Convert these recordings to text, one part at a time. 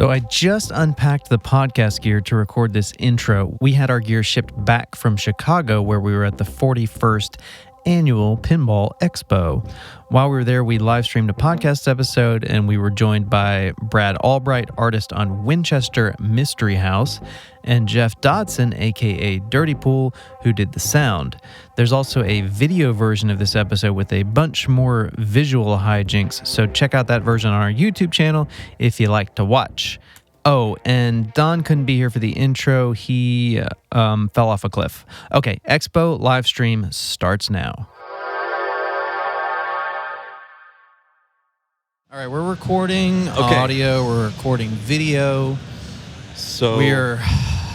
So I just unpacked the podcast gear to record this intro. We had our gear shipped back from Chicago, where we were at the 41st annual Pinball Expo. While we were there, we live streamed a podcast episode, and we were joined by Brad Albright, artist on Winchester Mystery House, and Jeff Dodson, aka Dirty Pool, who did the sound. There's also a video version of this episode with a bunch more visual hijinks, so check out that version on our YouTube channel if you like to watch. Oh, and Don couldn't be here for the intro. He fell off a cliff. Okay, Expo live stream starts now. All right, we're recording audio, we're recording video. So we're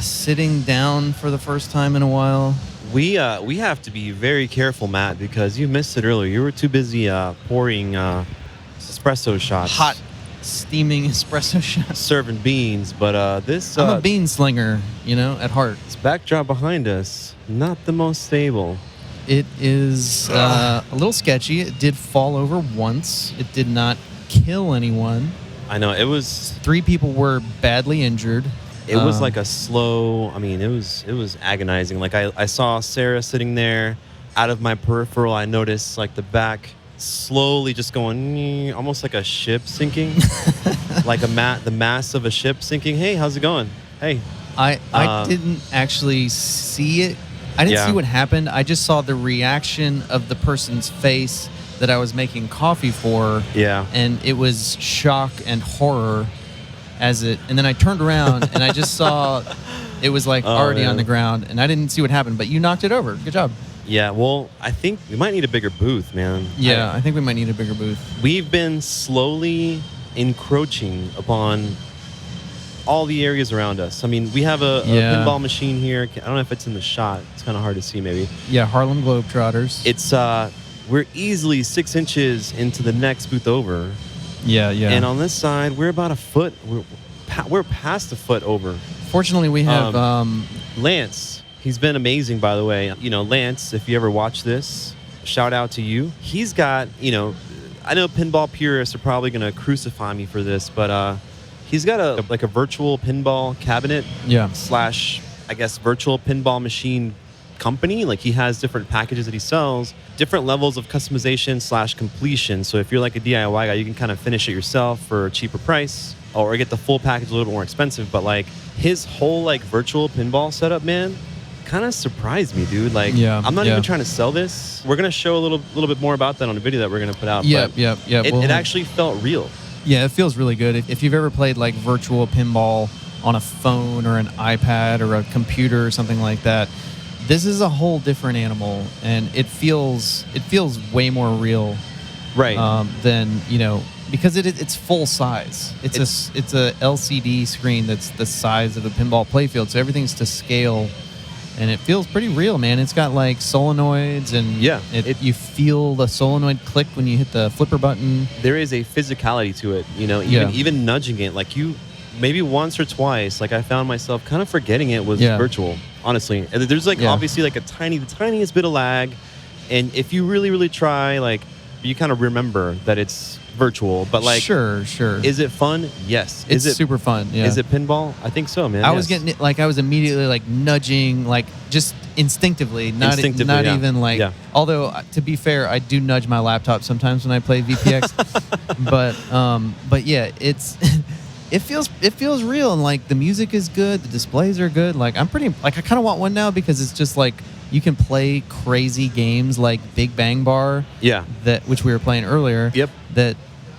sitting down for the first time in a while. We have to be very careful, Matt, because you missed it earlier. You were too busy pouring espresso shots. Hot, steaming espresso shots. Serving beans, but this... I'm a bean slinger, at heart. This backdrop behind us, not the most stable. It is a little sketchy. It did fall over once. It did not kill anyone. I know, it was... 3 people were badly injured. It was like a slow... it was agonizing. Like, I saw Sarah sitting there. Out of my peripheral, I noticed, the back slowly just going, almost like a ship sinking. Like the mass of a ship sinking. Hey, how's it going? Hey. I didn't actually see it. I didn't see what happened. I just saw the reaction of the person's face that I was making coffee for. Yeah. And it was shock and horror and then I turned around and I just saw it was already on the ground, and I didn't see what happened, but you knocked it over. Good job. Yeah, well, I think we might need a bigger booth, man. Yeah, I think we might need a bigger booth. We've been slowly encroaching upon all the areas around us. We have a pinball machine here. I don't know if it's in the shot. It's kind of hard to see, maybe. Yeah, Harlem Globetrotters. It's we're easily 6 inches into the next booth over. Yeah. And on this side, we're about a foot. We're past a foot over. Fortunately, we have Lance. He's been amazing, by the way. Lance, if you ever watch this, shout out to you. He's got, I know pinball purists are probably going to crucify me for this, but he's got a virtual pinball cabinet / I guess virtual pinball machine company. He has different packages that he sells, different levels of customization / completion. So if you're a DIY guy, you can kind of finish it yourself for a cheaper price, or get the full package a little bit more expensive. But his whole virtual pinball setup, man, kind of surprised me, dude. I'm not even trying to sell this. We're gonna show a little bit more about that on a video that we're gonna put out. It actually felt real. Yeah, it feels really good. If you've ever played virtual pinball on a phone or an iPad or a computer or something like that, this is a whole different animal, and it feels way more real, right? Than because it's full size. It's a LCD screen that's the size of a pinball playfield, so everything's to scale, and it feels pretty real, man. It's got solenoids, and you feel the solenoid click when you hit the flipper button. There is a physicality to it, even nudging it, maybe once or twice, I found myself kind of forgetting it was virtual, honestly. And there's obviously the tiniest bit of lag, and if you really, really try, you kind of remember that it's virtual. But sure. Is it fun? Yes. It's super fun. Yeah. Is it pinball? I think so, man. I was getting it, I was immediately nudging, just instinctively, not even Although to be fair, I do nudge my laptop sometimes when I play VPX, but yeah, it's. It feels real, and the music is good, the displays are good. I'm pretty I kind of want one now, because it's just you can play crazy games like Big Bang Bar. Yeah. Which we were playing earlier. Yep. That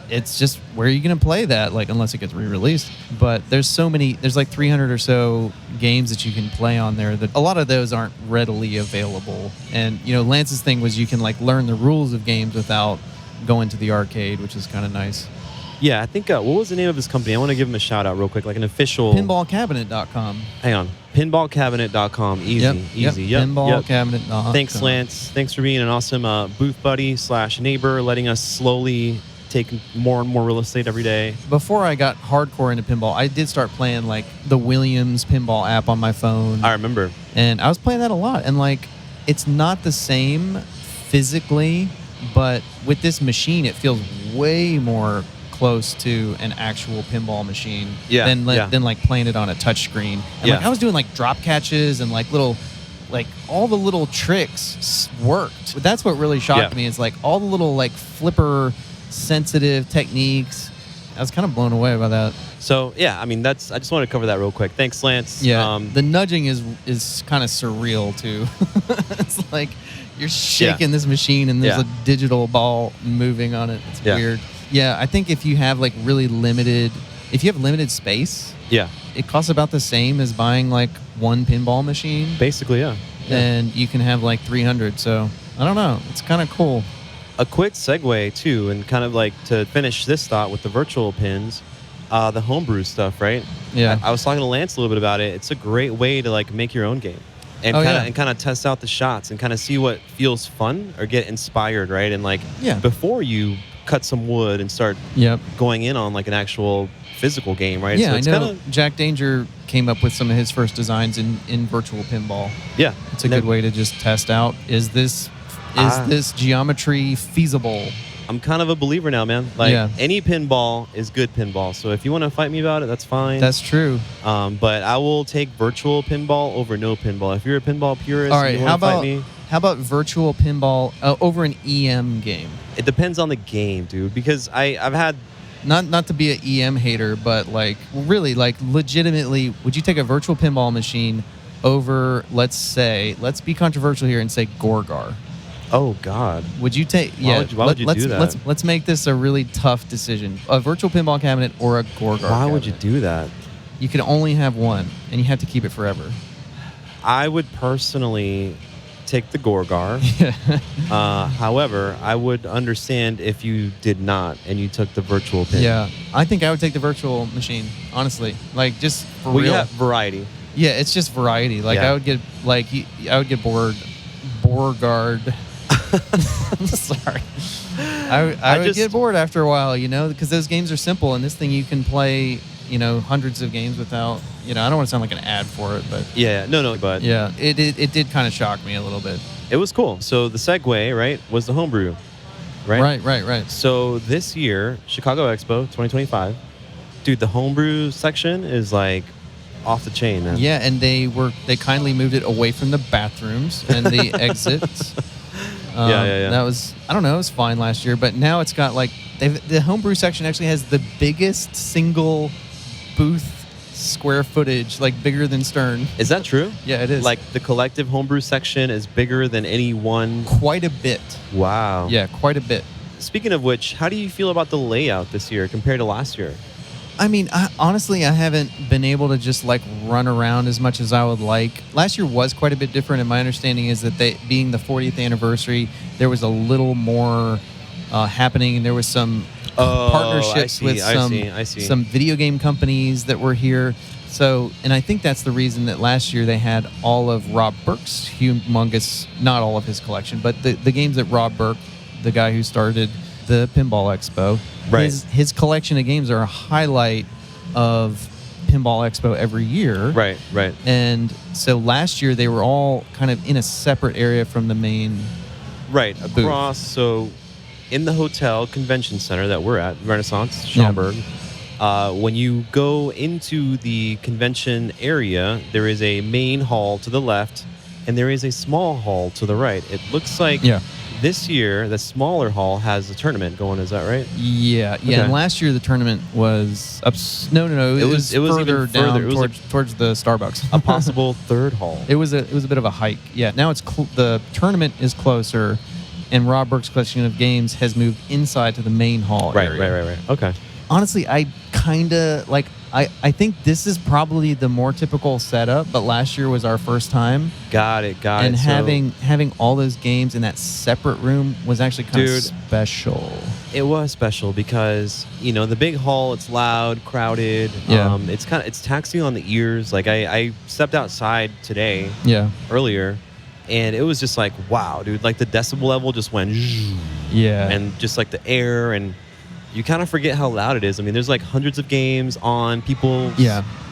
it's just, where are you going to play that? Unless it gets re-released. But there's 300 or so games that you can play on there, that a lot of those aren't readily available. And Lance's thing was you can learn the rules of games without going to the arcade, which is kind of nice. Yeah, I think, what was the name of his company? I want to give him a shout out real quick, an official... Pinballcabinet.com. Hang on. Pinballcabinet.com. Easy. Yep. Pinballcabinet.com. Thanks, Lance. Thanks for being an awesome booth buddy / neighbor, letting us slowly take more and more real estate every day. Before I got hardcore into pinball, I did start playing the Williams pinball app on my phone. I remember. And I was playing that a lot. And it's not the same physically, but with this machine, it feels way more close to an actual pinball machine Yeah, than like playing it on a touch screen. And like I was doing like drop catches and like little, like all the little tricks worked. But that's what really shocked me is like all the little like flipper sensitive techniques. I was kind of blown away by that. So yeah, I mean I just want to cover that real quick. Thanks, Lance. Yeah, the nudging is kind of surreal too. It's like you're shaking this machine and there's a digital ball moving on it. It's weird. Yeah, I think if you have like limited space, it costs about the same as buying like one pinball machine. Basically, yeah. And you can have like 300. So I don't know. It's kind of cool. A quick segue too, and kind of like to finish this thought with the virtual pins, the homebrew stuff, right? Yeah. I was talking to Lance a little bit about it. It's a great way to like make your own game and kind of test out the shots and kind of see what feels fun or get inspired, right? And like before you cut some wood and start going in on like an actual physical game, right? Yeah, so I know. Jack Danger came up with some of his first designs in virtual pinball. Yeah, it's a good way to just test out. Is this geometry feasible? I'm kind of a believer now, man. Like any pinball is good pinball. So if you want to fight me about it, that's fine. That's true. But I will take virtual pinball over no pinball. If you're a pinball purist, all right. and you want to fight me, how about virtual pinball over an EM game? It depends on the game, dude. Because I've had not to be an EM hater, but like really, like legitimately, would you take a virtual pinball machine over, let's be controversial here and say Gorgar? Oh God! Would you take? Why would you do that? Let's make this a really tough decision: a virtual pinball cabinet or a Gorgar. Why would you do that? You can only have one, and you have to keep it forever. I would personally take the Gorgar. However, I would understand if you did not and you took the virtual pin. Yeah, I think I would take the virtual machine. Honestly, like just for real. You have variety. Yeah, it's just variety. Like I would get bored. Borgard. Sorry. I would get bored after a while, because those games are simple, and this thing you can play, hundreds of games without, I don't want to sound like an ad for it, but but it did kind of shock me a little bit. It was cool. So the segue, right, was the homebrew, right? Right. So this year, Chicago Expo 2025, dude, the homebrew section is like off the chain, man. Yeah, and they kindly moved it away from the bathrooms and the exits. That was, I don't know, it was fine last year, but now it's got like the homebrew section actually has the biggest single booth square footage, like bigger than Stern. Is that true? Yeah, it is. Like the collective homebrew section is bigger than any one. Quite a bit. Wow. Yeah, quite a bit. Speaking of which, how do you feel about the layout this year compared to last year? I mean, honestly, I haven't been able to just like run around as much as I would like. Last year was quite a bit different, and my understanding is that being the 40th anniversary, there was a little more happening, and there was some partnerships with some video game companies that were here. So, and I think that's the reason that last year they had all of Rob Burke's humongous, not all of his collection, but the games that Rob Burke, the guy who started the Pinball Expo, his collection of games are a highlight of Pinball Expo every year. Right. And so last year they were all kind of in a separate area from the main booth. Across. So in the hotel convention center that we're at, Renaissance, Schaumburg, when you go into the convention area, there is a main hall to the left, and there is a small hall to the right. It looks like this year, the smaller hall has a tournament going. Is that right? Yeah. Okay. And last year the tournament was up. No. It was further down towards the Starbucks. A possible third hall. It was a bit of a hike. Yeah. Now it's the tournament is closer, and Rob Burke's collection of games has moved inside to the main hall area. Right. Okay. Honestly, I kind of like. I think this is probably the more typical setup, but last year was our first time. Got it. And having all those games in that separate room was actually kind of special. It was special because, the big hall, it's loud, crowded. Yeah. It's taxing on the ears. Like I stepped outside today. Yeah. Earlier, and it was just like, wow, dude, like the decibel level just went. Yeah. And just like the air, and you kind of forget how loud it is. I mean, there's like hundreds of games on, people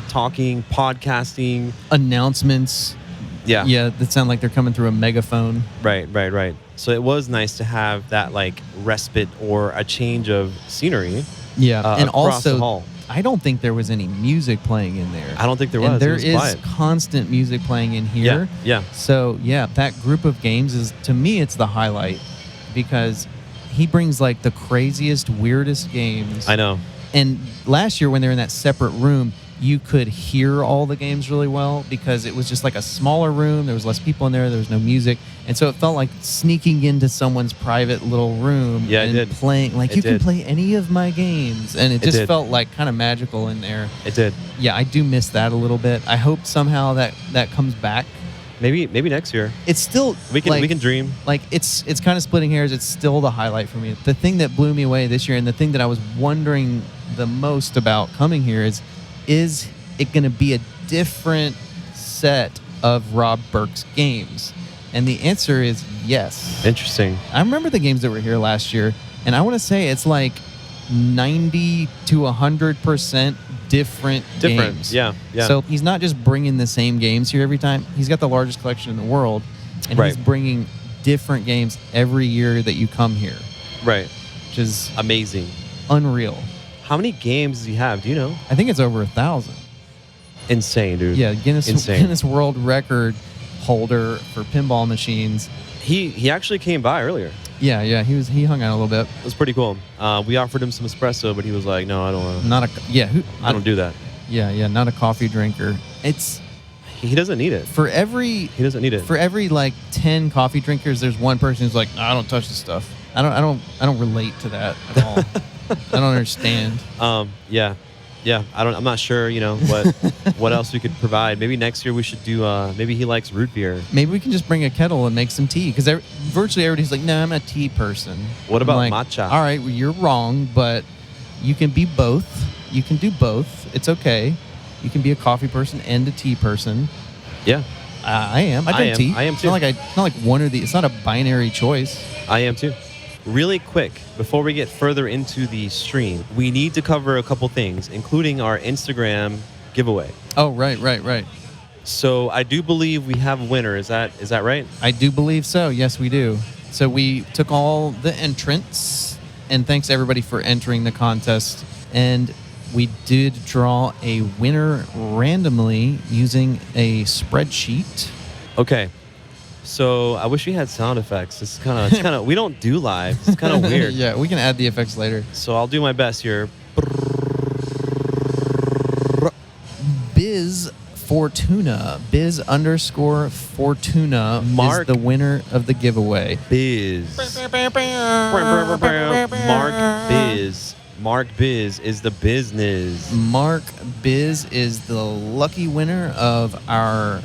talking, podcasting. Announcements. Yeah. Yeah, that sound like they're coming through a megaphone. Right. So it was nice to have that like respite or a change of scenery. Yeah, and across also the hall. I don't think there was any music playing in there. I don't think there was. And there It was is quiet. constant music playing in here. Yeah. So yeah, that group of games is, to me, it's the highlight because he brings like the craziest, weirdest games. I know. And last year when they were in that separate room, you could hear all the games really well because it was just like a smaller room. There was less people in there. There was no music. And so it felt like sneaking into someone's private little room Yeah, it and did. playing. Like, It you can did. play any of my games. And it just did. felt like kind of magical in there. It did. Yeah, I do miss that a little bit. I hope somehow that comes back. Maybe next year. It's still We can dream. like it's kind of splitting hairs. It's still the highlight for me. The thing that blew me away this year, and the thing that I was wondering the most about coming here is it going to be a different set of Rob Burke's games? And the answer is yes. Interesting. I remember the games that were here last year, and I want to say it's like 90 to 100% different games. Yeah. So he's not just bringing the same games here every time. He's got the largest collection in the world, and Right. he's bringing different games every year that you come here, Right. which is Amazing. unreal. How many games does he have? Do you know? I think it's over 1,000. Insane, dude. Yeah, Guinness Insane. World Record holder for pinball machines. He actually came by earlier. Yeah, he hung out a little bit. It was pretty cool. We offered him some espresso, but he was like, "No, I don't want. Not a yeah. I don't do that." Yeah, not a coffee drinker. It's He doesn't need it. for every He doesn't need it. for every like 10 coffee drinkers, there's one person who's like, no, I don't touch this stuff. I don't relate to that at all. I don't understand. Yeah. I'm not sure. What else we could provide. Maybe next year we should do. Maybe he likes root beer. Maybe we can just bring a kettle and make some tea because virtually everybody's like, no, I'm a tea person. What I'm about like, matcha? All right, well, you're wrong, but you can be both. You can do both. It's okay. You can be a coffee person and a tea person. Yeah, I am. I drink tea. I am too. It's not like one or the. It's not a binary choice. I am too. Really quick, before we get further into the stream, we need to cover a couple things, including our Instagram giveaway. Oh, right. So I do believe we have a winner. Is that right? I do believe so. Yes, we do. So we took all the entrants, and thanks everybody for entering the contest. And we did draw a winner randomly using a spreadsheet. Okay. So I wish we had sound effects. It's kind of we don't do live. It's kind of weird. Yeah, we can add the effects later. So I'll do my best here. Biz Fortuna, Biz_Fortuna Mark- is the winner of the giveaway. Biz. Mark Biz is the business. Mark Biz is the lucky winner of our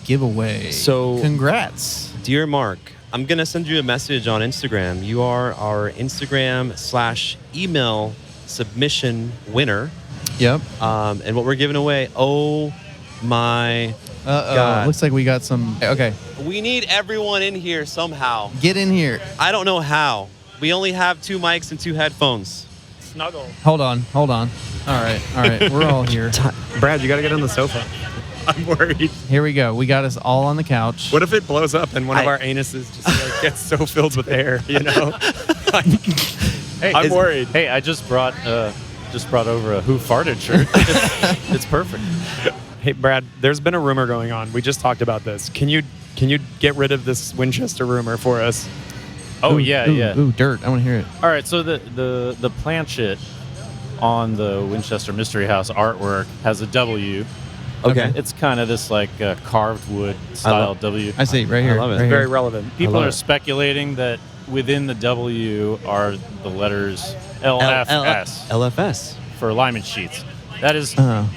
giveaway. So- congrats. Dear Mark, I'm going to send you a message on Instagram. You are our Instagram/email submission winner. Yep. And what we're giving away, oh my God. Looks like we got some. Okay, We need everyone in here somehow. get in here. I don't know how. We only have 2 mics and 2 headphones. Snuggle. Hold on. All right. We're all here. Brad, you got to get on the sofa. I'm worried. Here we go. We got us all on the couch. What if it blows up and one of our anuses just gets so filled with air, Hey, I'm worried. Hey, I just brought over a Who Farted shirt. It's perfect. Hey, Brad, there's been a rumor going on. We just talked about this. Can you get rid of this Winchester rumor for us? Oh, Ooh, yeah. Ooh, dirt. I want to hear it. All right, so the planchet on the Winchester Mystery House artwork has a W. Okay. It's kind of this like carved wood style W. I see right here. love it. Right Very here. relevant. People love are it. speculating that within the W are the letters LFS LFS. for alignment sheets. That is Oh,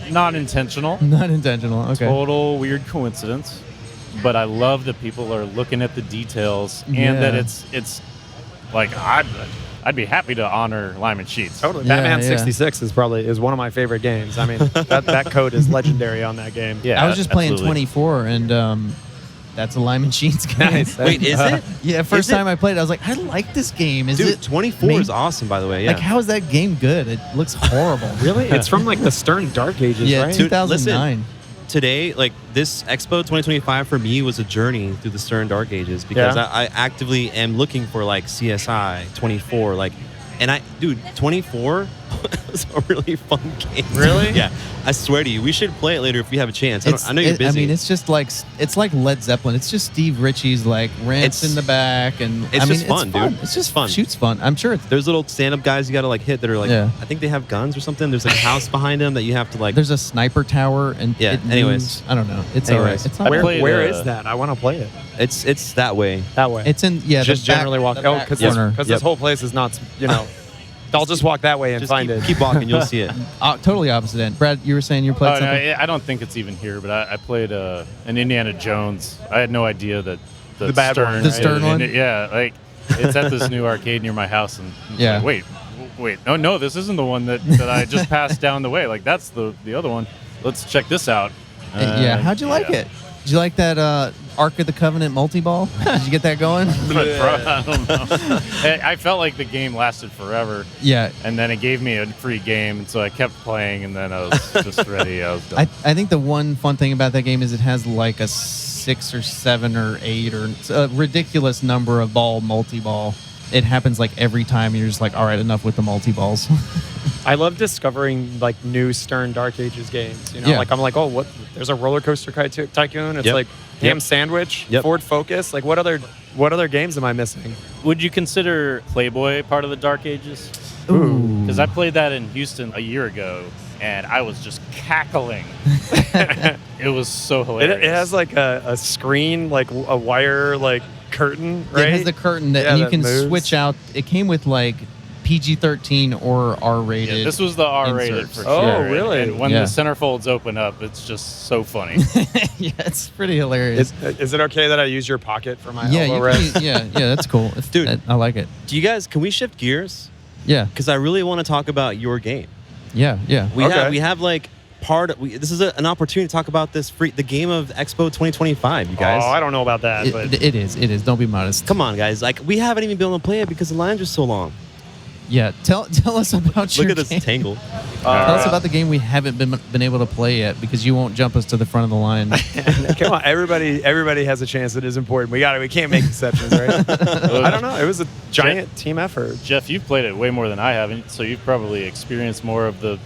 not intentional. not intentional. Okay. Total weird coincidence, but I love that people are looking at the details and Yeah. that it's like I'd be happy to honor alignment sheets. Totally. Yeah, Batman yeah. 66 is one of my favorite games. I mean, that code is legendary on that game. Yeah, I was just playing absolutely. 24, and that's alignment sheets, guys. Wait, is it? Yeah, first Is it? time I played it, I was like, I like this game. Is Dude, it 24 made- is awesome, by the way. Yeah. Like, how is that game good? It looks horrible. Really? It's from like the Stern Dark Ages, Yeah, right? Dude, 2009. Today, like this Expo 2025 for me was a journey through the Stern Dark Ages because Yeah. I actively am looking for like CSI 24. Like And dude, 24 was a really fun game. Really? Yeah. I swear to you, we should play it later if we have a chance. I know you're busy. I mean, it's just like Led Zeppelin. It's just Steve Ritchie's like rants in the back, and it's just fun, dude. It's just fun. Shoots fun. I'm sure there's little stand-up guys you got to like hit that are like, I think they have guns or something. There's like a house behind them that you have to like. There's a sniper tower, and it moves. I don't know. It's all right. It's not where is that? I want to play it. It's that way. That way. It's in just generally walk. Oh, because this whole place is not. I'll just walk that way and find it. Keep walking, you'll see it. Totally opposite end. Brad, you were saying you played something? No, I don't think it's even here, but I played an Indiana Jones. I had no idea that the bad Stern, one, the Stern one. Like it's at this new arcade near my house, and it's like, wait, no, this isn't the one that I just passed down the way. Like that's the other one. Let's check this out. How'd you like it? Did you like that Ark of the Covenant multi-ball? Did you get that going? I don't know. I felt like the game lasted forever. Yeah. And then it gave me a free game, and so I kept playing, and then I was just ready. I was done. I think the one fun thing about that game is it has like a 6 or 7 or 8 or a ridiculous number of ball multi-ball. It happens like every time, and you're just like, all right, enough with the multi-balls. I love discovering like new Stern Dark Ages games. Like I'm like, oh, what? There's a roller coaster tycoon. It's like Ham Sandwich, Ford Focus. Like what other games am I missing? Would you consider Playboy part of the Dark Ages? Ooh. Because I played that in Houston a year ago, and I was just cackling. It was so hilarious. It has like a screen, like a wire, like curtain, right? It has the curtain and you can switch out. It came with like PG-13 or R-rated. Yeah, this was the R-rated for sure. Oh, really? And when the centerfolds open up, it's just so funny. Yeah, it's pretty hilarious. Is it okay that I use your pocket for my elbow rest? Yeah, that's cool. Dude, I like it. Do you guys? Can we shift gears? Yeah, because I really want to talk about your game. Yeah. We have like this is an opportunity to talk about the game of Expo 2025, you guys. Oh, I don't know about that. But it is. Don't be modest. Come on, guys. Like we haven't even been able to play it because the lines are so long. Yeah, tell us about your Look at game. this tangle. Tell us about the game we haven't been able to play yet because you won't jump us to the front of the line. Come on, everybody has a chance. It is important. We can't make exceptions, right? I don't know. It was a giant team effort. Jeff, you've played it way more than I have, so you've probably experienced more of the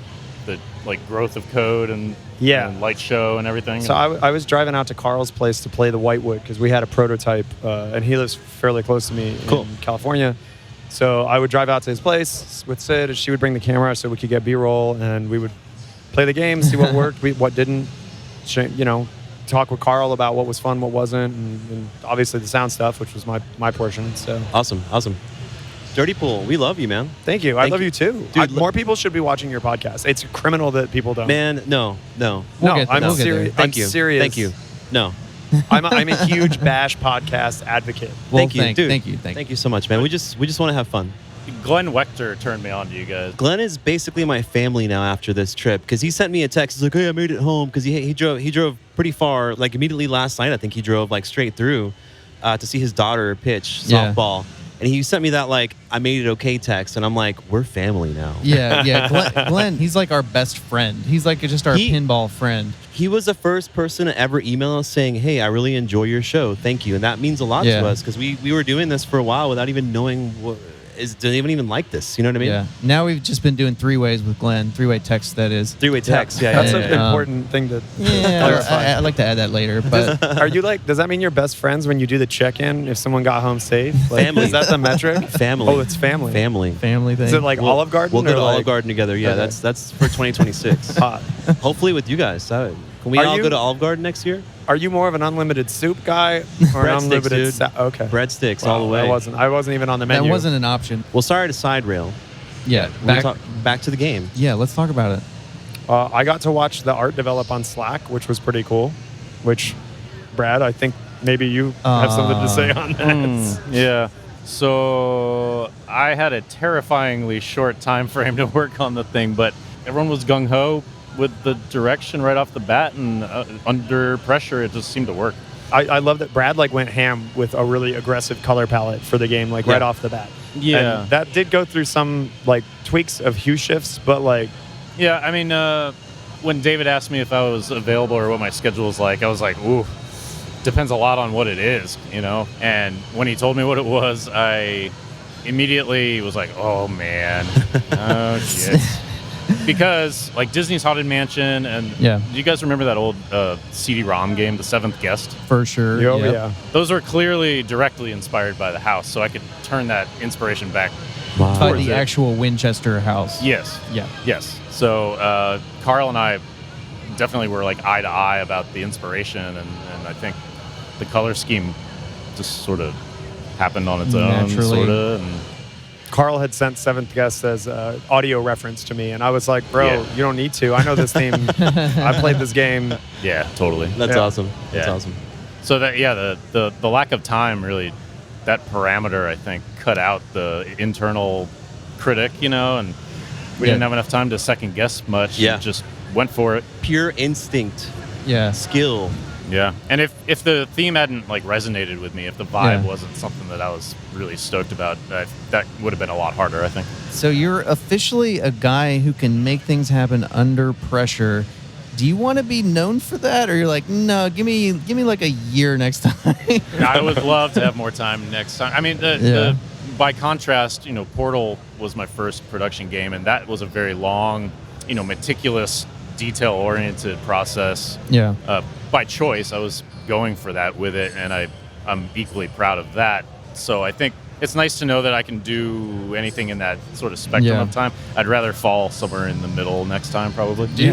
like growth of code and light show and everything. So I was driving out to Carl's place to play the Whitewood because we had a prototype, and he lives fairly close to me in California. So I would drive out to his place with Sid, and she would bring the camera so we could get B-roll, and we would play the game, see what worked, what didn't, talk with Carl about what was fun, what wasn't, and obviously the sound stuff, which was my portion. So Awesome. Dirty Pool, we love you, man. Thank you. I love you too. Dude, more people should be watching your podcast. It's criminal that people don't. Man, no. I'm serious. Thank you. Serious. Thank you. No. I'm a huge Bash podcast advocate. Well, thank you, dude. Thank you so much, man. We just want to have fun. Glenn Wechter turned me on to you guys. Glenn is basically my family now after this trip because he sent me a text. He's like, "Hey, I made it home," because he drove pretty far. Like immediately last night, I think he drove like straight through to see his daughter pitch softball. And he sent me that like I made it okay text, and I'm like, we're family now. Yeah. Glenn, he's like our best friend. He's like just our pinball friend. He was the first person to ever email us saying, "Hey, I really enjoy your show. Thank you." And that means a lot to us because we were doing this for a while without even knowing do anyone even like this? You know what I mean? Yeah. Now we've just been doing 3-ways with Glenn. 3-way text, that is. 3-way text. Yeah. That's an important thing to clarify. I'd like to add that later. But are you like? Does that mean you're best friends when you do the check-in if someone got home safe? Like, family. Is that the metric? Family. Oh, it's family. Family thing. Is it like Olive Garden? We'll go to Olive Garden together. Yeah, okay. That's for 2026. Hopefully with you guys. Can we all go to Olive Garden next year? Are you more of an unlimited soup guy or an unlimited okay? Breadsticks all the way. I wasn't even on the menu. That wasn't an option. Well, sorry to side rail. Yeah. Back to the game. Yeah, let's talk about it. I got to watch the art develop on Slack, which was pretty cool. Which, Brad, I think maybe you have something to say on that. Yeah. So I had a terrifyingly short time frame to work on the thing, but everyone was gung-ho with the direction right off the bat, and under pressure, it just seemed to work. I love that Brad went ham with a really aggressive color palette for the game, right off the bat. Yeah. And that did go through some tweaks of hue shifts, but yeah, I mean, when David asked me if I was available or what my schedule was like, I was like, ooh, depends a lot on what it is, And when he told me what it was, I immediately was like, oh man, oh shit. Because like Disney's Haunted Mansion, and do you guys remember that old CD-ROM game, The Seventh Guest? For sure. Yeah. Those are clearly directly inspired by the house, so I could turn that inspiration back. By the actual Winchester house. Yes. Yeah. Yes. So Carl and I definitely were like eye to eye about the inspiration, and I think the color scheme just sort of happened on its own, sort of. And Carl had sent Seventh Guest as audio reference to me, and I was like, bro, you don't need to. I know this theme. I played this game. Yeah, totally. That's awesome. That's awesome. So that the lack of time really, that parameter I think cut out the internal critic, and we didn't have enough time to second guess much. Yeah. Just went for it. Pure instinct. Yeah. Skill. Yeah. And if the theme hadn't like resonated with me, if the vibe wasn't something that I was really stoked about, that would have been a lot harder, I think. So you're officially a guy who can make things happen under pressure. Do you want to be known for that, or you're like, no, give me like a year next time? I would love to have more time next time. I mean, by contrast, Portal was my first production game, and that was a very long, meticulous, detail-oriented process. Yeah. By choice, I was going for that with it, and I'm equally proud of that. So I think it's nice to know that I can do anything in that sort of spectrum of time. I'd rather fall somewhere in the middle next time, probably. Do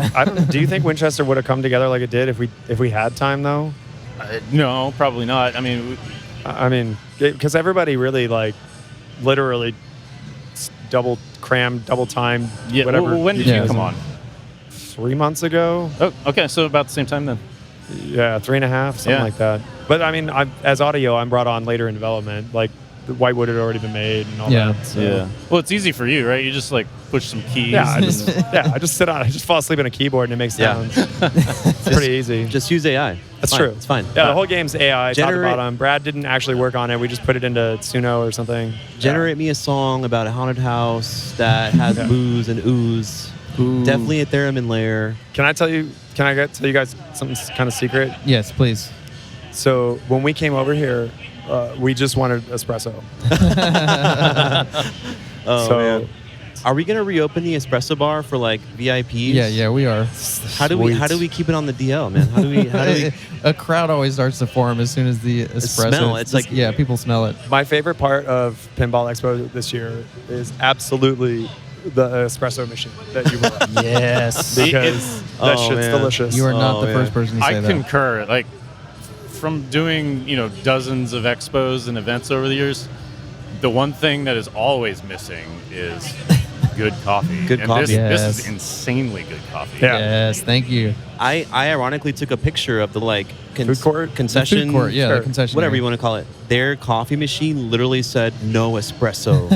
you think Winchester would have come together like it did if we had time though? No, probably not. I mean, because everybody really like literally double crammed, double timed, whatever. Well, when did you come on? 3 months ago. Oh, okay. So about the same time then. Yeah, 3.5, something like that. But I mean, as audio, I'm brought on later in development. Like the Whitewood had already been made and all that. So. Yeah. Well, it's easy for you, right? You just like push some keys. Yeah, I just sit on. I just fall asleep on a keyboard and it makes sounds. It's pretty easy. Just use AI. That's true. It's fine. Yeah, the whole game's AI, top to bottom. Brad didn't actually work on it. We just put it into Suno or something. Generate me a song about a haunted house that has boos and ooze. Ooh. Definitely a theremin layer. Can I tell you guys something kind of secret? Yes, please. So when we came over here, we just wanted espresso. Man. Are we gonna reopen the espresso bar for like VIPs? Yeah, we are. How do we keep it on the DL, man? How do we A crowd always starts to form as soon as the espresso. It's like people smell it. My favorite part of Pinball Expo this year is absolutely the espresso machine that you brought. Yes. Because that shit's delicious. You are not the first person to say that. I concur. Like, from doing, dozens of expos and events over the years, the one thing that is always missing is good coffee. This is insanely good coffee. Yeah. Yes, thank you. I ironically took a picture of the food court? concession, The food court, the concession, whatever you want to call it. Their coffee machine literally said no espresso.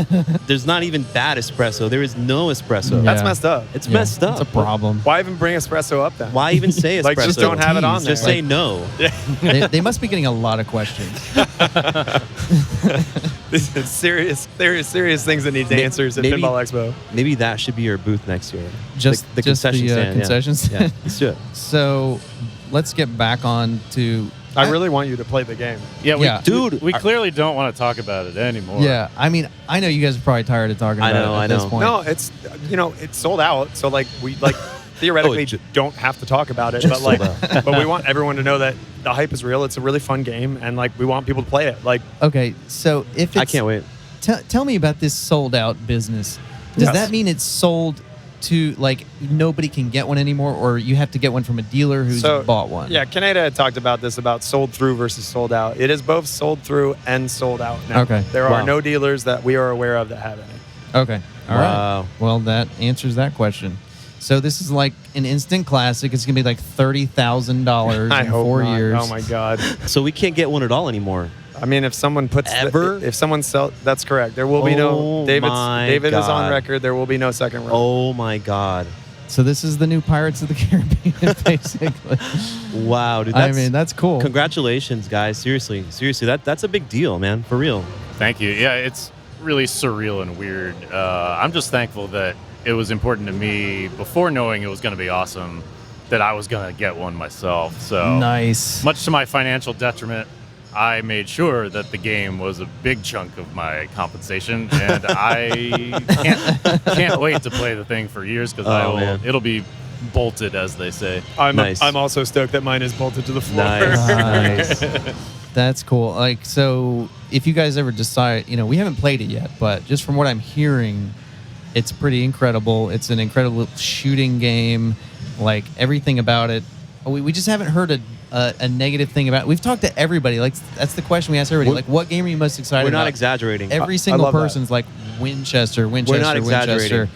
There's not even bad espresso. There is no espresso. Yeah. That's messed up. It's messed up. It's a problem. Why even bring espresso up then? Why even say espresso? Like, just don't have it on there. Just say no. They must be getting a lot of questions. This is serious things that need answers at Pinball Expo. Maybe that should be your booth next year. Just the concession stand. Concession stand. Yeah, let's do it. So let's get back on to... I really want you to play the game. We clearly don't want to talk about it anymore. Yeah, I mean, I know you guys are probably tired of talking about it at this point. No, it's it's sold out. So we theoretically don't have to talk about it, but we want everyone to know that the hype is real. It's a really fun game, and we want people to play it. Okay, so if it's, I can't wait. Tell me about this sold out business. Does that mean it's sold to nobody can get one anymore, or you have to get one from a dealer who's bought one? Yeah, Kaneda had talked about this, about sold through versus sold out. It is both sold through and sold out now. Okay. There are no dealers that we are aware of that have any. Okay. All right. Well, that answers that question. So this is like an instant classic. It's going to be like $30,000 in 4 years. Oh, my God. So we can't get one at all anymore. I mean, if someone puts... if someone sells... That's correct. There will be no... David is on record. There will be no second round. Oh, my God. So this is the new Pirates of the Caribbean, basically. Wow, dude. I mean, that's cool. Congratulations, guys. Seriously, that's a big deal, man. For real. Thank you. Yeah, it's really surreal and weird. I'm just thankful that it was important to me, before knowing it was going to be awesome, that I was going to get one myself. So nice. Much to my financial detriment, I made sure that the game was a big chunk of my compensation, and I can't wait to play the thing for years because it'll be bolted, as they say. I'm also stoked that mine is bolted to the floor. Nice. That's cool. Like, so if you guys ever decide, we haven't played it yet, but just from what I'm hearing, it's pretty incredible. It's an incredible shooting game. Like, everything about it. We just haven't heard a negative thing about it. We've talked to everybody. Like, that's the question we ask everybody. Like, what game are you most excited about? We're not exaggerating. Every single person's like Winchester. We're not exaggerating.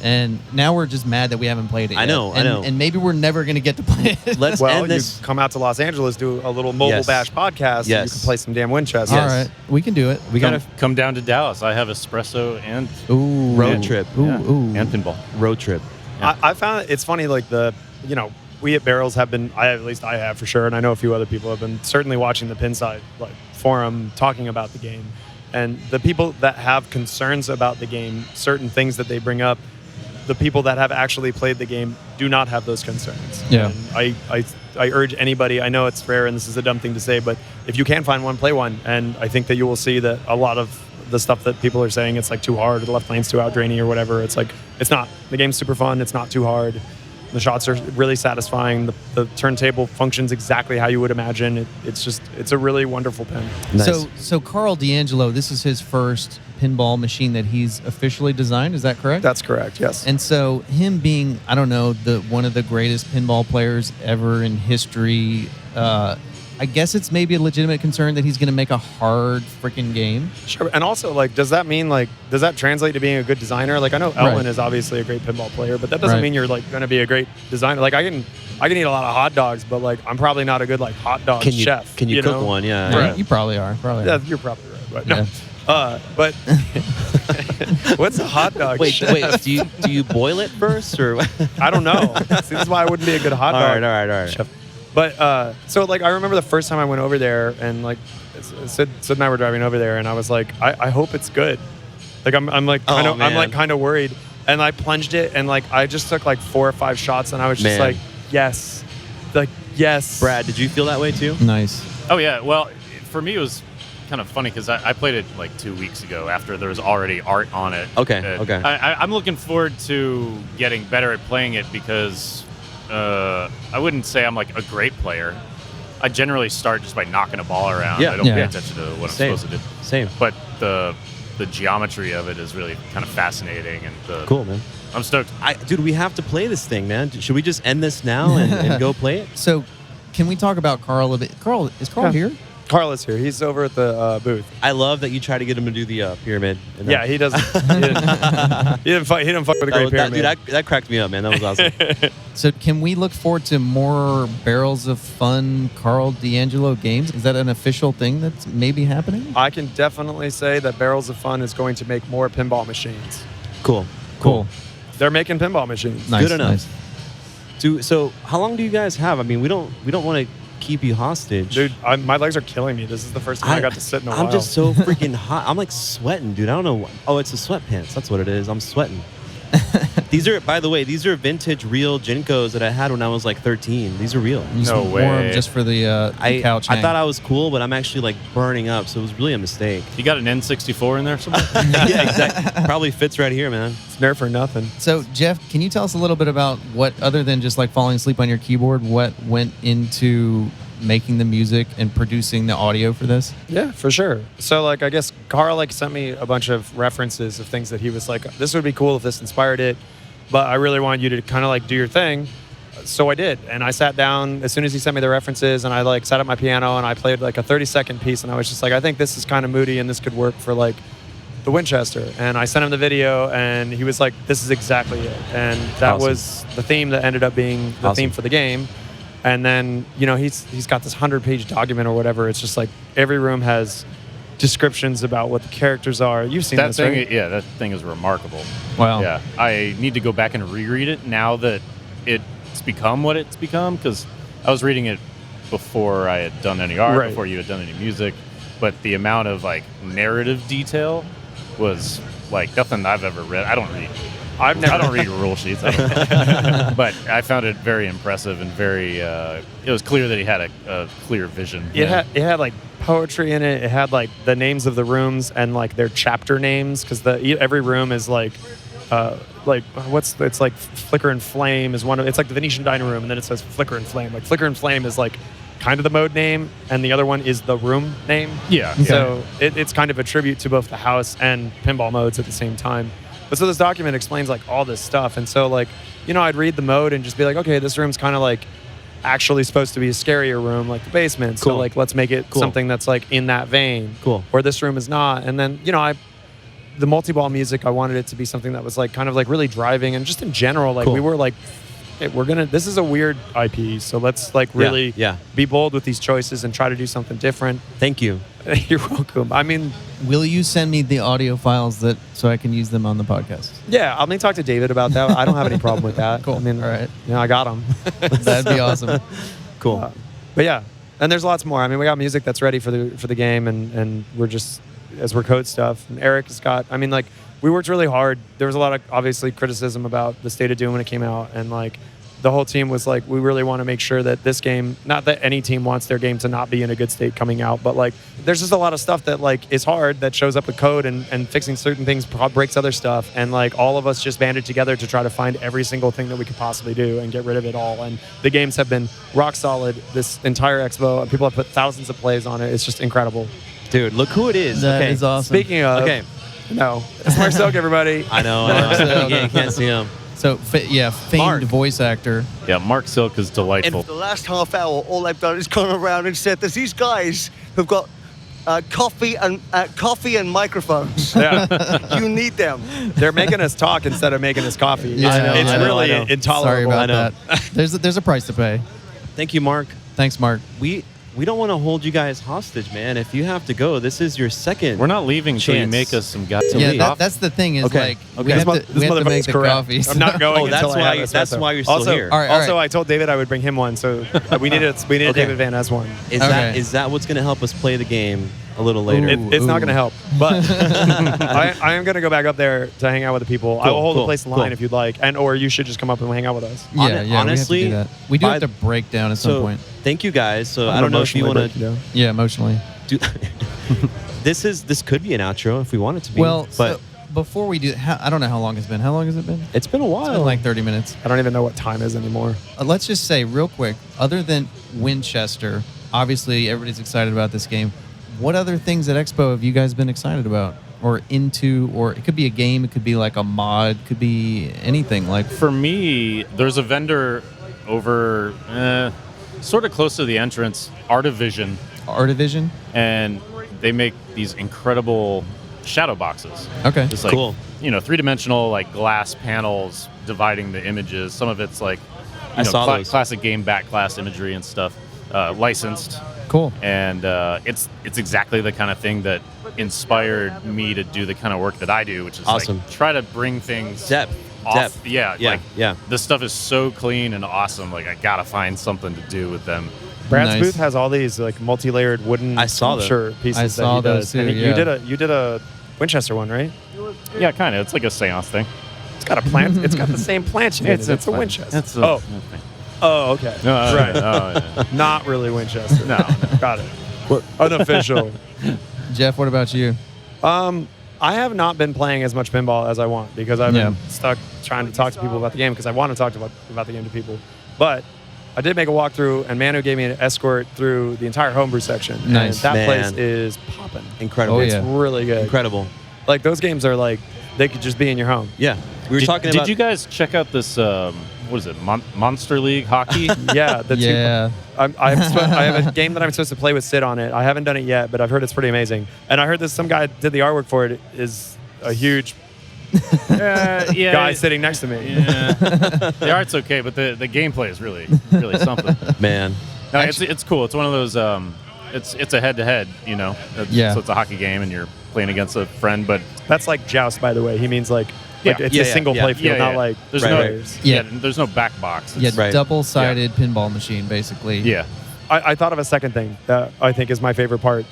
And now we're just mad that we haven't played it yet. I know. And maybe we're never going to get to play it. Let's end this. You come out to Los Angeles, do a little mobile bash podcast, and you can play some damn Winchester. All right. We can do it. We gotta come down to Dallas. I have espresso and road trip. And pinball. Road trip. Yeah. I found it's funny, like we at Barrels have been, I have for sure, and I know a few other people have been certainly watching the Pinside forum talking about the game. And the people that have concerns about the game, certain things that they bring up, the people that have actually played the game do not have those concerns. Yeah. And I urge anybody, I know it's rare and this is a dumb thing to say, but if you can find one, play one. And I think that you will see that a lot of the stuff that people are saying, it's like too hard, or the left lane's too outdrainy or whatever, it's like, it's not. The game's super fun, it's not too hard. The shots are really satisfying. The turntable functions exactly how you would imagine. It's a really wonderful pin. Nice. So Carl D'Angelo, this is his first pinball machine that he's officially designed. Is that correct? That's correct. Yes. And so him being, I don't know, one of the greatest pinball players ever in history. I guess it's maybe a legitimate concern that he's going to make a hard freaking game. Sure. And also, does that mean, does that translate to being a good designer? I know Elwin is obviously a great pinball player, but that doesn't mean you're, going to be a great designer. I can eat a lot of hot dogs, but, I'm probably not a good, hot dog chef. Can you cook one? Yeah. Right. You probably are. Yeah, you're probably right. But no. But what's a hot dog? Wait. Do you boil it first, or? I don't know. This is why I wouldn't be a good hot dog. All right. Chef. But so I remember the first time I went over there, and Sid and I were driving over there, and I was like, I hope it's good. I'm kind of worried, and I plunged it, and I just took 4 or 5 shots, and I was just yes, yes. Brad, did you feel that way too? Nice. Oh yeah. Well, for me it was kind of funny because I played it 2 weeks ago after there was already art on it. Okay. I'm looking forward to getting better at playing it because. I wouldn't say I'm a great player. I generally start just by knocking a ball around. I don't pay attention to what I'm supposed to do. Same. But the geometry of it is really kind of fascinating, and cool, man. I'm stoked. Dude, we have to play this thing, man. Should we just end this now and go play it? So, can we talk about Carl a bit? Carl, is Carl here? Carl is here. He's over at the booth. I love that you try to get him to do the pyramid. Yeah, he doesn't. He didn't fuck with the Great Pyramid. That cracked me up, man. That was awesome. So can we look forward to more Barrels of Fun Carl D'Angelo games? Is that an official thing that's maybe happening? I can definitely say that Barrels of Fun is going to make more pinball machines. Cool. They're making pinball machines. Nice, good enough. Nice. So how long do you guys have? I mean, we don't want to keep you hostage, dude. My legs are killing me. This is the first time I got to sit in a while. I'm just so freaking hot. I'm sweating, dude. I don't know. Oh, it's the sweatpants. That's what it is. I'm sweating. These are, by the way, vintage real Jinkos that I had when I was 13. These are real. No way. Wore them just for the couch hang. I thought I was cool, but I'm actually burning up, so it was really a mistake. You got an N64 in there somewhere? Yeah, exactly. Probably fits right here, man. It's there for nothing. So, Jeff, can you tell us a little bit about what, other than just falling asleep on your keyboard, what went into making the music and producing the audio for this? Yeah, for sure. So I guess Carl sent me a bunch of references of things that he was this would be cool if this inspired it, but I really wanted you to kind of do your thing. So I did, and I sat down as soon as he sent me the references, and I sat at my piano and I played a 30-second piece, and I was just I think this is kind of moody and this could work for the Winchester. And I sent him the video, and he was this is exactly it. And that was the theme that ended up being the theme for the game. And then, he's got this 100-page document or whatever. It's just every room has descriptions about what the characters are. You've seen that thing, right? Yeah, that thing is remarkable. Wow. Yeah, I need to go back and reread it now that it's become what it's become, because I was reading it before I had done any art, before you had done any music. But the amount of narrative detail was nothing I've ever read. I don't read rule sheets, but I found it very impressive and very. It was clear that he had a clear vision. It had poetry in it. It had like the names of the rooms and like their chapter names, because every room is like it's like Flicker and Flame is one of, it's like the Venetian dining room, and then it says Flicker and Flame. Like Flicker and Flame is like kind of the mode name, and the other one is the room name. Yeah. So it's kind of a tribute to both the house and pinball modes at the same time. But so this document explains like all this stuff, and so like, you know, I'd read the mode and just be like, okay, this room's kind of like actually supposed to be a scarier room, like the basement. Cool. So like, let's make it something that's like in that vein. Cool. Or this room is not. And then, you know, the multi-ball music, I wanted it to be something that was like kind of like really driving, and just in general, like we were like, hey, this is a weird IP, so let's like really be bold with these choices and try to do something different. Thank you. You're welcome. I mean, Will you send me the audio files so I can use them on the podcast? yeah, I'm gonna talk to David about that. I don't have any problem with that. Cool. I mean, all right. Yeah, I got them. That'd be awesome. Cool. But yeah, and there's lots more. I mean, we got music that's ready for the game, and we're just, as we're code stuff. And Eric has got, I mean, like, we worked really hard. There was a lot of, obviously, criticism about the State of Doom when it came out, and like, the whole team was like, we really want to make sure that this game, not that any team wants their game to not be in a good state coming out, but like, there's just a lot of stuff that like is hard that shows up with code, and fixing certain things breaks other stuff. And like, all of us just banded together to try to find every single thing that we could possibly do and get rid of it all. And the games have been rock solid this entire expo, and people have put thousands of plays on it. It's just incredible. Dude, look who it is. That is awesome. Speaking of, no, it's Mark Silk, everybody. I know. You can't see him. So, famed Mark. voice actor. Yeah, Mark Silk is delightful. And for the last half hour, all I've done is gone around and said, there's these guys who've got coffee and microphones. Yeah. You need them. They're making us talk instead of making us coffee. Yeah, it's I know, really I know. intolerable. Sorry about I know. that. There's a price to pay. Thank you, Mark. Thanks, Mark. We don't want to hold you guys hostage, man. If you have to go, this is your second. We're not leaving until you chance. make us some guts. Yeah, that's the thing is Okay. like we have to This make motherfucker's the correct. coffee. I'm not going Oh, until I have espresso. that's why you're still also, here. All right, Also, I told David I would bring him one, so we needed Okay. David Van Ness one. Is that what's going to help us play the game a little later? It's not going to help, but I am going to go back up there to hang out with the people. I will hold the place in line if you'd like, or you should just come up and hang out with us. Honestly, we have to break down at some point. Thank you guys. So I don't know if you want to Yeah, emotionally. do. This could be an outro if we want it to be. Well, but so before we do, I don't know how long it's been. How long has it been? it's been a while. It's been like 30 minutes. I don't even know what time is anymore. Let's just say real quick, other than Winchester, obviously everybody's excited about this game. What other things at Expo have you guys been excited about or into? Or it could be a game, it could be like a mod, could be anything. Like For me, there's a vendor over sort of close to the entrance, Artivision, Artivision. and they make these incredible shadow boxes. Okay. Just like, Cool. Three-dimensional like glass panels dividing the images. Some of it's like I saw those. classic game back glass imagery and stuff, licensed. Cool. And it's exactly the kind of thing that inspired me to do the kind of work that I do, which is Awesome. like try to bring things Depth. off. Yeah, Yeah, like yeah. this stuff is so clean and awesome. Like I gotta find something to do with them. Brad's Nice. booth has all these like multi-layered wooden I saw that. sculpture pieces I saw that he those does. too, And yeah. you did a Winchester one, right? Yeah, kind of. It's like a seance thing. It's got a plant. It's got the same plant in it. It's a fine. Winchester. It's Oh, okay. Right. yeah. Not really Winchester. No. Got it. Unofficial. Jeff, what about you? I have not been playing as much pinball as I want because I've been stuck trying to talk to people about the game because I want to talk about the game to people. But I did make a walkthrough, and Manu gave me an escort through the entire homebrew section. Nice. And that Man. place is popping. Incredible. Oh, It's yeah. really good. Incredible. Like, those games are like, they could just be in your home. Yeah. We were talking about. Did you guys check out this? What is it? Monster League hockey? Yeah. Yeah. I have a game that I'm supposed to play with Sid on it. I haven't done it yet, but I've heard it's pretty amazing. And I heard that some guy did the artwork for it is a huge Yeah. guy sitting next to me. Yeah. The art's okay, but the gameplay is really something. Man. No, it's cool. It's one of those. It's a head-to-head. Yeah. So it's a hockey game, and you're playing against a friend, but That's like joust, by the way. He means like Yeah. it's Yeah, a single yeah, play yeah. field, not like there's Right, no right. Yeah. there's no back box. Yeah, It's- Right. double-sided pinball machine, basically. Yeah. I thought of a second thing that I think is my favorite part.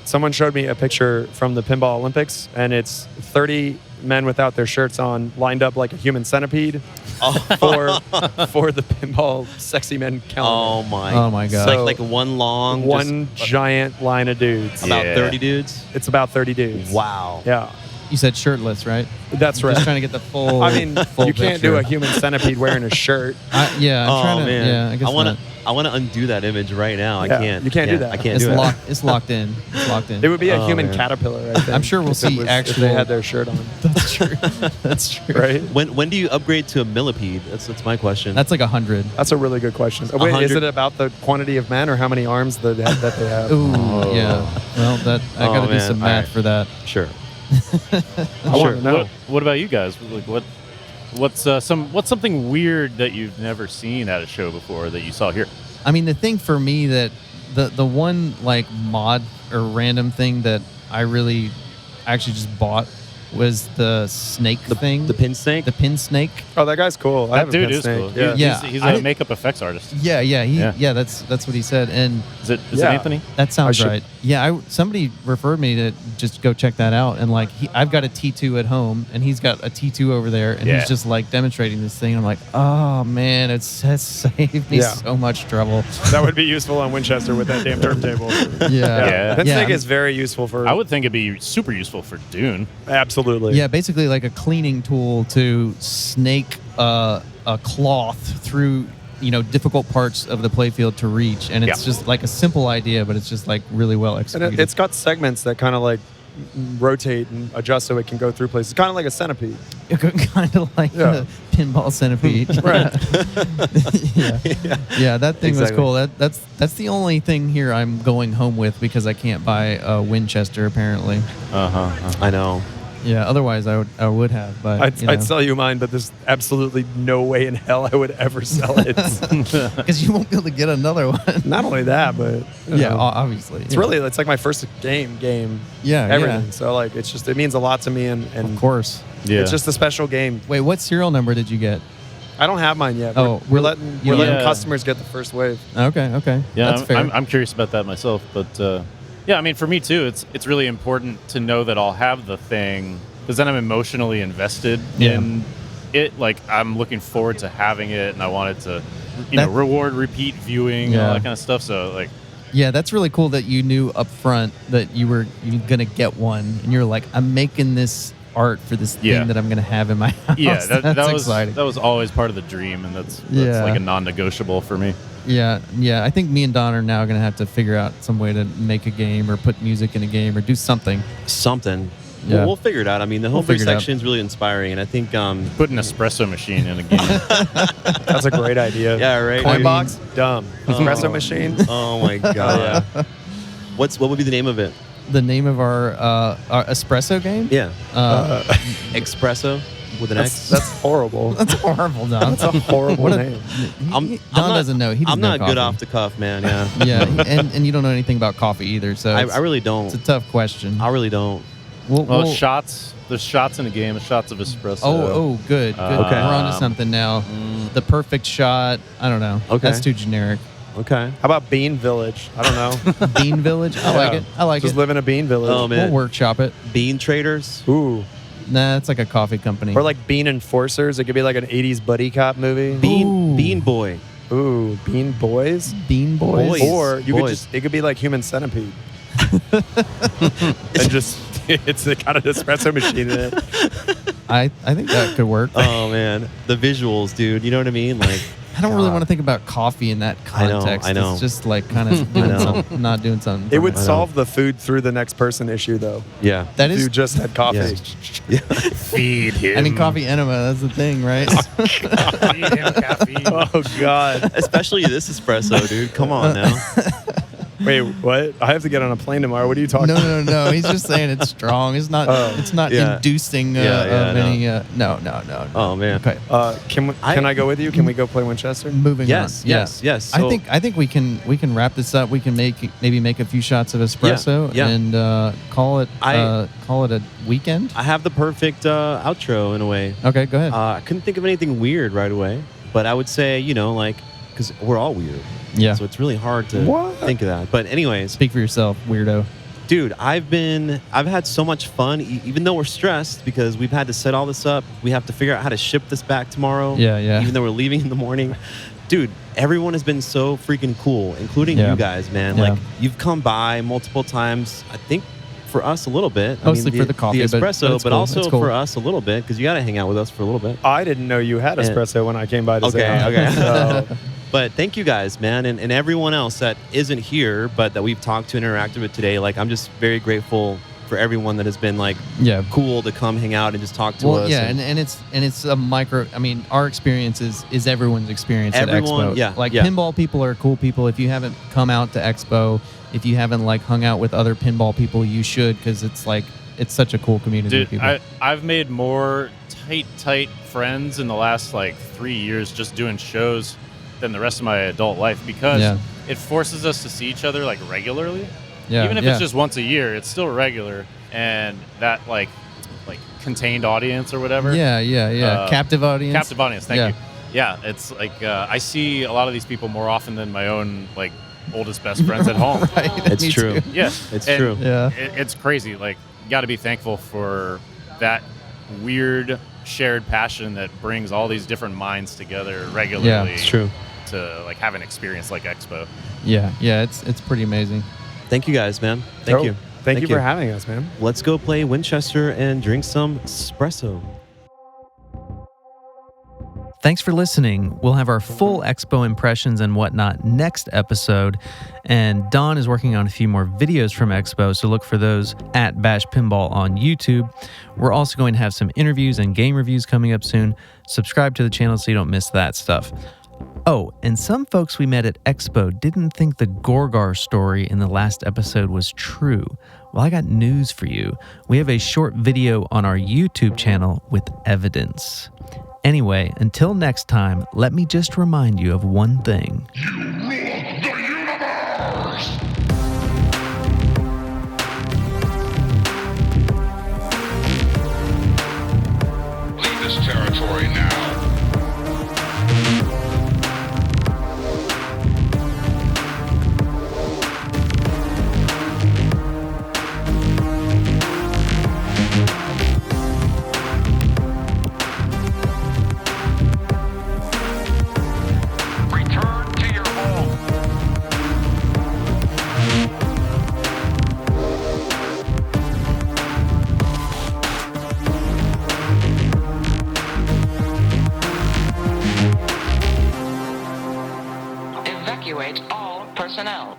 Someone showed me a picture from the Pinball Olympics, and it's 30 men without their shirts on, lined up like a human centipede for the pinball sexy men calendar. Oh my God. So, like one long, one giant line of dudes. about 30 dudes. It's about 30 dudes. Wow. Yeah. You said shirtless, right? That's right. Just trying to get the full. I mean, full you can't picture. do a human centipede wearing a shirt. Yeah, I'm trying to. Man. Yeah, I guess not. I want to undo that image right now. Yeah, I can't. you can't do that. I can't It's do locked. It's locked in. It's locked in. It would be a Oh, human man. caterpillar, I think. I'm sure we'll if it see was- actual. if they had their shirt on. That's true. That's true. Right? When do you upgrade to a millipede? That's my question. That's like 100. That's a really good question. Wait, is 100 it about the quantity of men or how many arms that they have? Ooh, yeah. Well, that I got to do man. some All math right. for that. sure. I want to know. What about you guys? Like, what's something weird that you've never seen at a show before that you saw here? I mean, the thing for me that the one like mod or random thing that I really actually just bought was the snake thing. The pin snake. The pin snake. Oh, that guy's cool. I That have a dude pin is snake. cool. Yeah. Yeah. He's I a did- makeup effects artist. Yeah, Yeah. that's what he said, and Is it Yeah. Anthony? that sounds should- right. Yeah, somebody referred me to just go check that out, and like I've got a T2 at home, and he's got a T2 over there, and Yeah. he's just like demonstrating this thing. And I'm like, oh man, has saved me Yeah. so much trouble. That would be useful on Winchester with that damn turntable. Yeah. Pin Yeah, snake I'm- is very useful for. I would think it'd be super useful for Dune. Absolutely. Yeah, basically like a cleaning tool to snake a cloth through difficult parts of the playfield to reach, and it's just like a simple idea, but it's just like really well And executed. it's got segments that kind of like rotate and adjust so it can go through places. Kind of like a centipede. kind of like Yeah. the pinball centipede. Right. Yeah, that thing was Exactly. cool. That's the only thing here I'm going home with because I can't buy a Winchester apparently. I know. Yeah, otherwise I would have, but I'd sell you mine, but there's absolutely no way in hell I would ever sell it. because you won't be able to get another one. Not only that, but you Yeah, know, obviously. it's like my first game. Yeah, Everything. yeah. So like it means a lot to me, and Of course. Yeah. it's just a special game. Wait, what serial number did you get? I don't have mine yet. Oh, we're really? letting You don't- customers get the first wave. Okay. Yeah, That's fair. I'm curious about that myself, but yeah, I mean, for me too, it's really important to know that I'll have the thing because then I'm emotionally invested in it. Like I'm looking forward to having it, and I want it to, reward repeat viewing and all Yeah. that kind of stuff. So like, Yeah, that's really cool that you knew up front that you were gonna get one, and you're like, I'm making this art for this Yeah. thing that I'm gonna have in my house. yeah, that's that was exciting. that was always part of the dream, and that's Yeah. like a non-negotiable for me. Yeah. I think me and Don are now gonna have to figure out some way to make a game or put music in a game or do something. Something. Yeah. Well, we'll figure it out. I mean, the homebrew figure it out. section is really inspiring, and I think, Put an espresso machine in a game. That's a great idea. yeah, right. Coin I mean, box, dumb. Espresso machine. Oh my god. What would be the name of it? The name of our espresso game? Yeah. Uh, Espresso with an X. That's horrible. that's horrible, Don. That's a horrible What a- name. Don doesn't know. He doesn't I'm know not good coffee. off the cuff, man. Yeah. Yeah, and you don't know anything about coffee either, so I it's, really don't. it's a tough question. I really don't. Well, shots. There's shots in the game. Shots of espresso. Good. Okay. We're on to something now. The perfect shot. I don't know. Okay. That's too generic. Okay. How about Bean Village? I don't know. Bean Village. I like it. I like Just it. live in a bean village. Oh, man. We'll workshop it. Bean traders. Ooh. Nah, it's like a coffee company. Or like Bean Enforcers. It could be like an 80s buddy cop movie. Ooh. Bean boy. Ooh, Bean Boys. Bean Boys. Boys. Or you could Boys. it could be like Human Centipede. And just it's got an espresso machine in it. I think that could work. Oh man, the visuals, dude. You know what I mean? Like, I don't really want to think about coffee in that I know, context. I know. It's just like kind of doing know. something, not doing something. It would I know. solve the food through the next person issue though. yeah. That If you is. just had coffee. Feed him. I mean, coffee enema. That's the thing, right? Feed him caffeine. Oh god. Especially this espresso, dude. Come on now. Wait, what? I have to get on a plane tomorrow. What are you talking about? No. He's just saying it's strong. It's not. Oh. It's not Yeah. inducing Yeah, of no. any. No. Oh man. Okay. Can I go with you? Can we go play Winchester? Moving Yes, on. Yeah. yes. So, I think we can wrap this up. We can maybe make a few shots of espresso Yeah. and call it a weekend. I have the perfect outro in a way. Okay, go ahead. I couldn't think of anything weird right away, but I would say, because we're all weird. Yeah. So it's really hard to What? think of that. But anyways, Speak for yourself, weirdo. Dude, I've had so much fun, even though we're stressed because we've had to set all this up. We have to figure out how to ship this back tomorrow. Yeah. Even though we're leaving in the morning. Dude, everyone has been so freaking cool, including you guys, man. Yeah. Like, you've come by multiple times, I think for us a little bit. Mostly for the coffee, the espresso, but also cool. for us a little bit because you got to hang out with us for a little bit. I didn't know you had espresso when I came by to say hi. Okay. So, But thank you guys, man, and everyone else that isn't here, but that we've talked to and interacted with today. Like, I'm just very grateful for everyone that has been like cool to come hang out and just talk to us. Yeah, and it's a micro. I mean, our experience is everyone's experience at Expo. Yeah, like pinball people are cool people. If you haven't come out to Expo, if you haven't like hung out with other pinball people, you should, because it's such a cool community. Dude, of people. I've made more tight friends in the last like 3 years just doing shows than the rest of my adult life, because it forces us to see each other like regularly. Even if it's just once a year, it's still regular, and that like contained audience or whatever. Captive audience. Thank you. Yeah, it's like I see a lot of these people more often than my own like oldest best friends at home. Right. It's true. Too. Yeah, it's true. Yeah, it's crazy. Like, you got to be thankful for that weird shared passion that brings all these different minds together regularly. Yeah, it's true. To like have an experience like Expo. Yeah, it's pretty amazing. Thank you guys, man. Thank you. Thank you for having us, man. Let's go play Winchester and drink some espresso. Thanks for listening. We'll have our full Expo impressions and whatnot next episode. And Don is working on a few more videos from Expo, so look for those at Bash Pinball on YouTube. We're also going to have some interviews and game reviews coming up soon. Subscribe to the channel so you don't miss that stuff. Oh, and some folks we met at Expo didn't think the Gorgar story in the last episode was true. Well, I got news for you. We have a short video on our YouTube channel with evidence. Anyway, until next time, let me just remind you of one thing. You rule the universe! Leave this territory now. Return to your home. Evacuate all personnel.